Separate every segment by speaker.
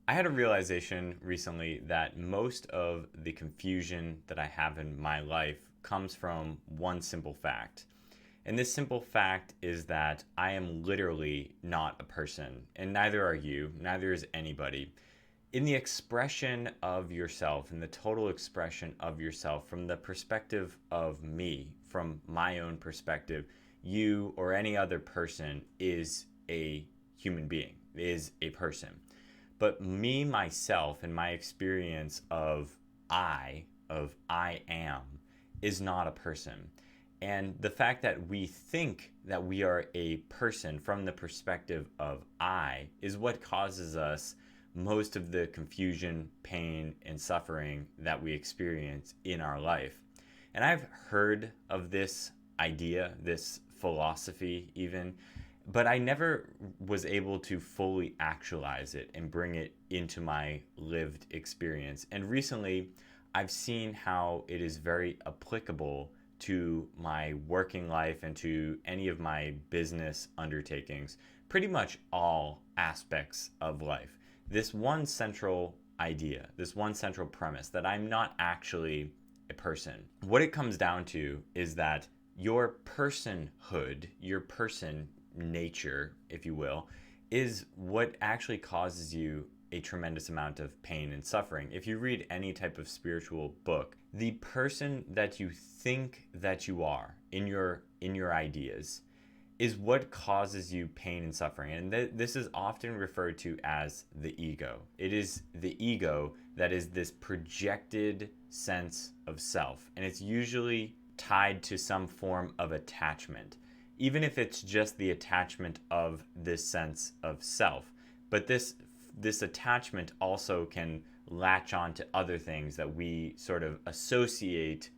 Speaker 1: I had a realization recently that most of the confusion that I have in my life comes from one simple fact. And this simple fact is that I am literally not a person, and neither are you, neither is anybody. In the expression of yourself, in the total expression of yourself, from the perspective of me, from my own perspective, you or any other person is a human being, is a person. But me, myself, and my experience of I am, is not a person. And the fact that we think that we are a person from the perspective of I is what causes us most of the confusion, pain, and suffering that we experience in our life. And I've heard of this idea, this philosophy, even, but I never was able to fully actualize it and bring it into my lived experience. And recently, I've seen how it is very applicable to my working life and to any of my business undertakings, pretty much all aspects of life. This one central idea, this one central premise that I'm not actually a person. What it comes down to is that your personhood, your person nature, if you will, is what actually causes you a tremendous amount of pain and suffering. If you read any type of spiritual book, the person that you think that you are in your ideas is what causes you pain and suffering. And this is often referred to as the ego. It is the ego that is this projected sense of self, and it's usually tied to some form of attachment, even if it's just the attachment of this sense of self. But this attachment also can latch on to other things that we sort of associate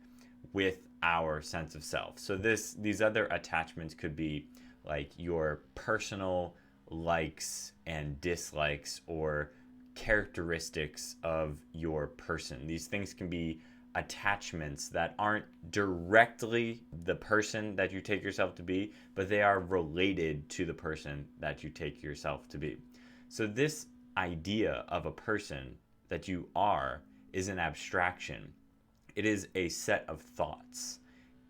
Speaker 1: with our sense of self. So these other attachments could be like your personal likes and dislikes or characteristics of your person. These things can be attachments that aren't directly the person that you take yourself to be, but they are related to the person that you take yourself to be. So this idea of a person that you are is an abstraction. It is a set of thoughts.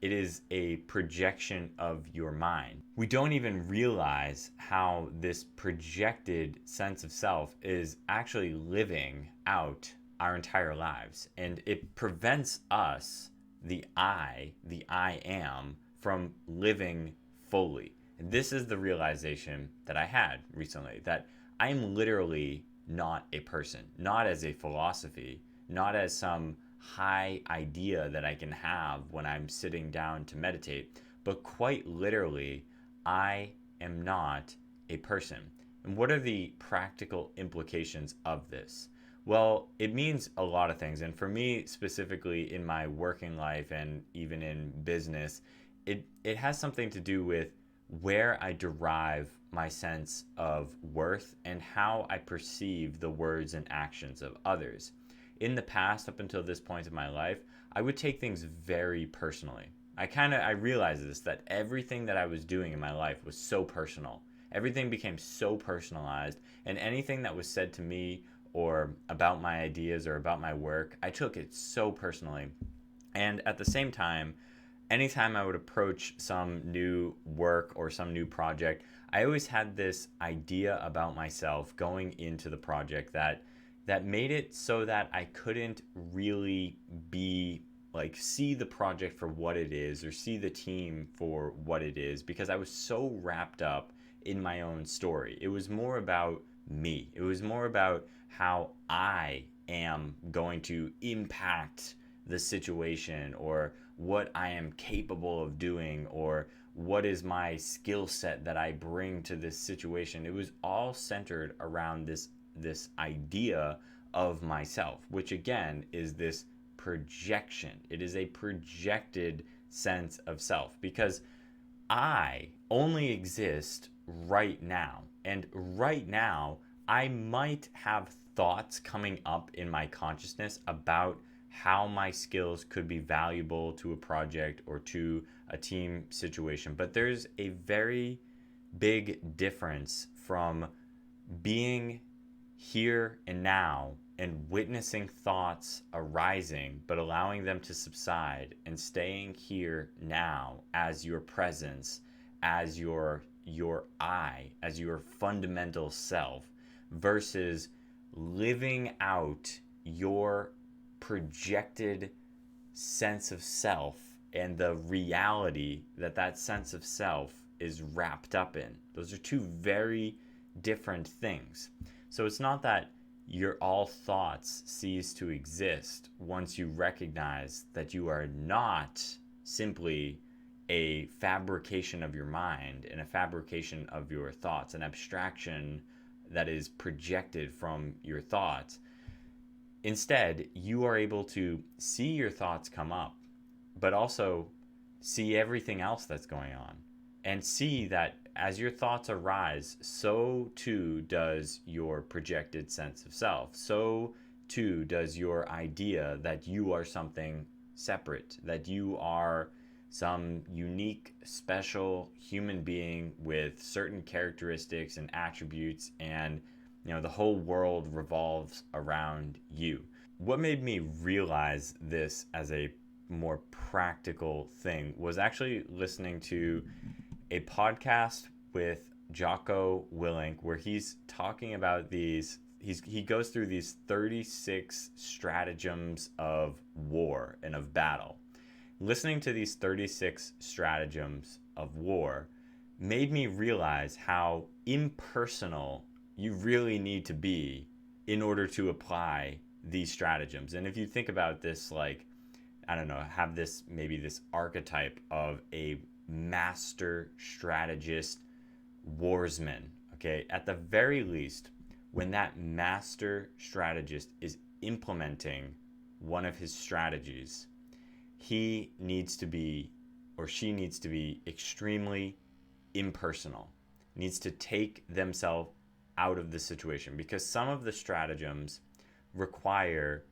Speaker 1: It is a projection of your mind. We don't even realize how this projected sense of self is actually living out our entire lives. And it prevents us, the I am, from living fully. And this is the realization that I had recently, that I'm literally not a person, not as a philosophy, not as some high idea that I can have when I'm sitting down to meditate, but quite literally, I am not a person. And what are the practical implications of this? Well, it means a lot of things. And for me, specifically in my working life and even in business, it has something to do with where I derive my sense of worth and how I perceive the words and actions of others. In the past, up until this point in my life, I would take things very personally. I realized this, that everything that I was doing in my life was so personal. Everything became so personalized, and anything that was said to me or about my ideas or about my work, I took it so personally. And at the same time, anytime I would approach some new work or some new project, I always had this idea about myself going into the project that made it so that I couldn't really be like see the project for what it is or see the team for what it is, because I was so wrapped up in my own story. It was more about me. It was more about how I am going to impact the situation, or what I am capable of doing, or what is my skill set that I bring to this situation. It was all centered around this idea of myself, which again is this projection. It is a projected sense of self, because I only exist right now. And right now, I might have thoughts coming up in my consciousness about how my skills could be valuable to a project or to a team situation. But there's a very big difference from being here and now and witnessing thoughts arising, but allowing them to subside and staying here now as your presence, as your I, as your fundamental self, versus living out your projected sense of self and the reality that that sense of self is wrapped up in. Those are two very different things. So it's not that your all thoughts cease to exist once you recognize that you are not simply a fabrication of your mind and a fabrication of your thoughts, an abstraction that is projected from your thoughts. Instead, you are able to see your thoughts come up, but also see everything else that's going on, and see that as your thoughts arise, so too does your projected sense of self. So too does your idea that you are something separate, that you are some unique, special human being with certain characteristics and attributes, and the whole world revolves around you. What made me realize this as a more practical thing was actually listening to a podcast with Jocko Willink, where he's talking about he goes through these 36 stratagems of war and of battle. Listening to these 36 stratagems of war made me realize how impersonal you really need to be in order to apply these stratagems. And if you think about this, like, I don't know, have this archetype of a master strategist warsman, okay? At the very least, when that master strategist is implementing one of his strategies, he needs to be, or she needs to be, extremely impersonal, needs to take themselves out of the situation, because some of the stratagems require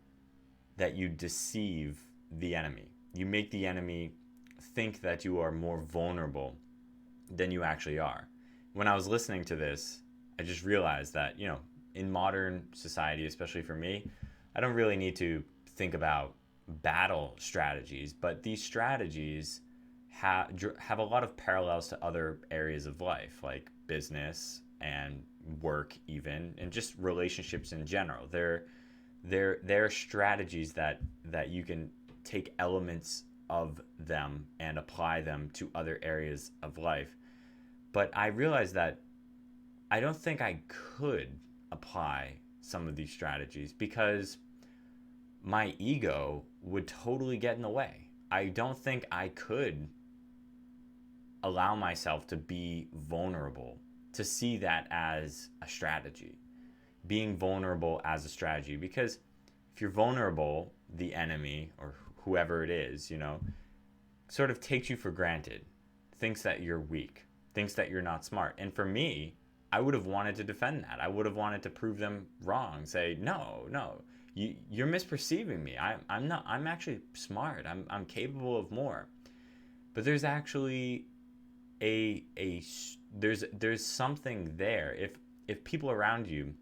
Speaker 1: that you deceive the enemy. You make the enemy think that you are more vulnerable than you actually are. When I was listening to this, I just realized that, in modern society, especially for me, I don't really need to think about battle strategies, but these strategies have a lot of parallels to other areas of life, like business and work, even, and just relationships in general. They're strategies that you can take elements of them and apply them to other areas of life. But I realized that I don't think I could apply some of these strategies because my ego would totally get in the way. I don't think I could allow myself to be vulnerable, to see that as a strategy, being vulnerable as a strategy. Because if you're vulnerable, the enemy or whoever it is, sort of takes you for granted, thinks that you're weak, thinks that you're not smart. And for me, I would have wanted to defend that. I would have wanted to prove them wrong, say, no, you're misperceiving me. I'm actually smart. I'm capable of more. But there's actually there's something there. If people around you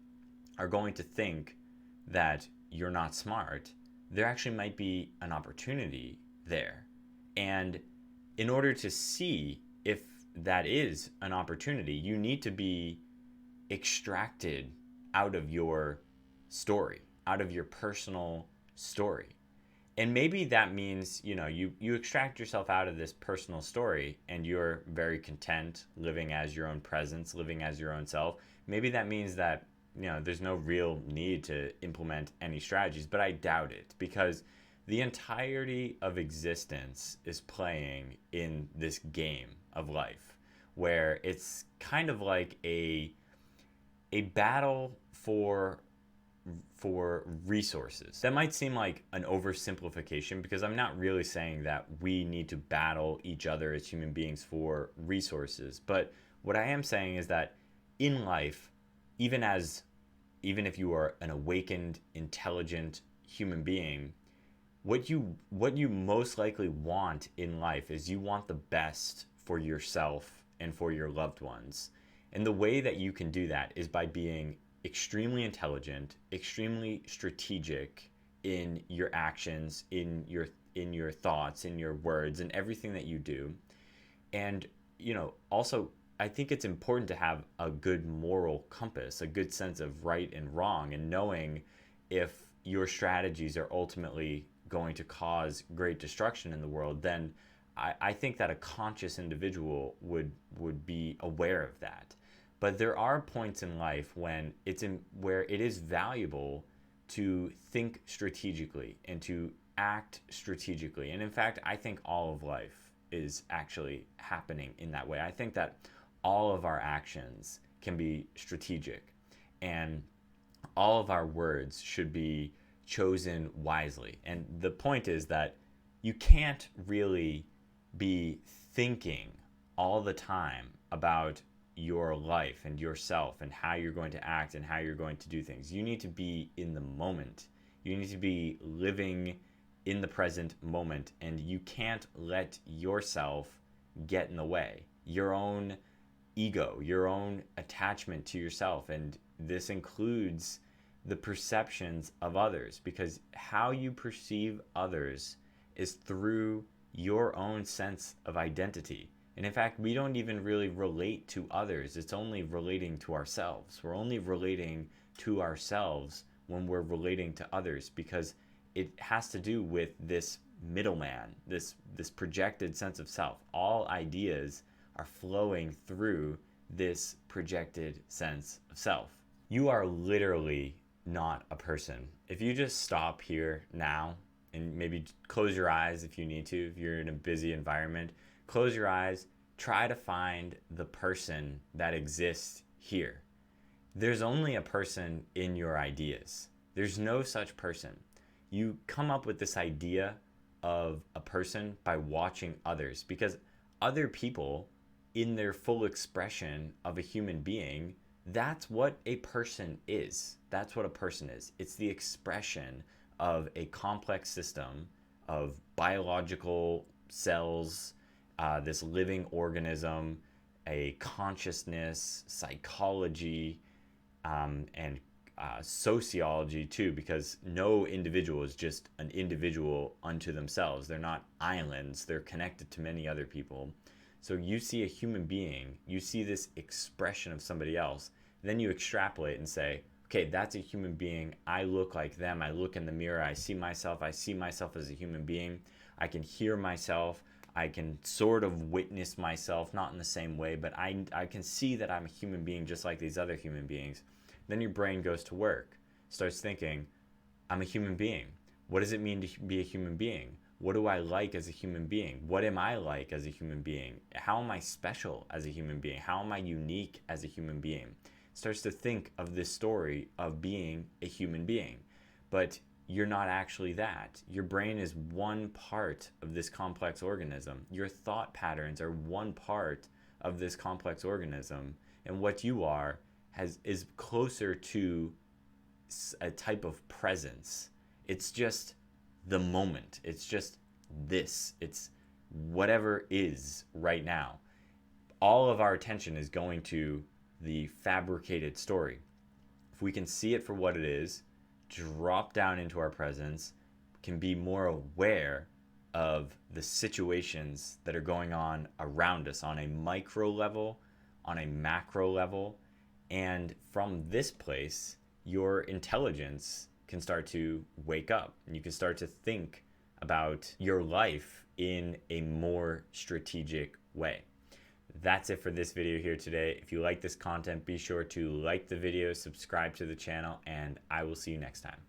Speaker 1: are going to think that you're not smart, there actually might be an opportunity there. And in order to see if that is an opportunity, you need to be extracted out of your story, out of your personal story. And maybe that means, you extract yourself out of this personal story and you're very content living as your own presence, living as your own self. Maybe that means that, there's no real need to implement any strategies, but I doubt it, because the entirety of existence is playing in this game of life, where it's kind of like a battle for resources. That might seem like an oversimplification, because I'm not really saying that we need to battle each other as human beings for resources. But what I am saying is that in life, even if you are an awakened, intelligent human being, what you most likely want in life is you want the best for yourself and for your loved ones. And the way that you can do that is by being extremely intelligent, extremely strategic in your actions, in your thoughts, in your words, and everything that you do. And also, I think it's important to have a good moral compass, a good sense of right and wrong, and knowing if your strategies are ultimately going to cause great destruction in the world. Then I think that a conscious individual would be aware of that. But there are points in life where it is valuable to think strategically and to act strategically. And in fact, I think all of life is actually happening in that way. I think that all of our actions can be strategic, and all of our words should be chosen wisely. And the point is that you can't really be thinking all the time about your life and yourself and how you're going to act and how you're going to do things. You need to be in the moment. You need to be living in the present moment, and you can't let yourself get in the way. Your own ego, your own attachment to yourself, and this includes the perceptions of others, because how you perceive others is through your own sense of identity. And in fact, we don't even really relate to others. It's only relating to ourselves. We're only relating to ourselves when we're relating to others, because it has to do with this middleman, this projected sense of self. All ideas are flowing through this projected sense of self. You are literally not a person. If you just stop here now and maybe close your eyes if you need to, if you're in a busy environment, close your eyes, try to find the person that exists here. There's only a person in your ideas. There's no such person. You come up with this idea of a person by watching others, because other people, in their full expression of a human being, that's what a person is. That's what a person is. It's the expression of a complex system of biological cells, this living organism, a consciousness, psychology, and sociology too, because no individual is just an individual unto themselves. They're not islands. They're connected to many other people. So you see a human being, you see this expression of somebody else, then you extrapolate and say, okay, that's a human being. I look like them. I look in the mirror. I see myself as a human being. I can hear myself. I can sort of witness myself, not in the same way, but I can see that I'm a human being just like these other human beings. Then your brain goes to work, starts thinking, I'm a human being. What does it mean to be a human being? What do I like as a human being? What am I like as a human being? How am I special as a human being? How am I unique as a human being? Starts to think of this story of being a human being. But you're not actually that. Your brain is one part of this complex organism. Your thought patterns are one part of this complex organism. And what you are is closer to a type of presence. It's just the moment. It's just this. It's whatever is right now. All of our attention is going to the fabricated story. If we can see it for what it is, drop down into our presence, can be more aware of the situations that are going on around us on a micro level, on a macro level, and from this place, your intelligence can start to wake up, and you can start to think about your life in a more strategic way. That's it for this video here today. If you like this content, be sure to like the video, subscribe to the channel, and I will see you next time.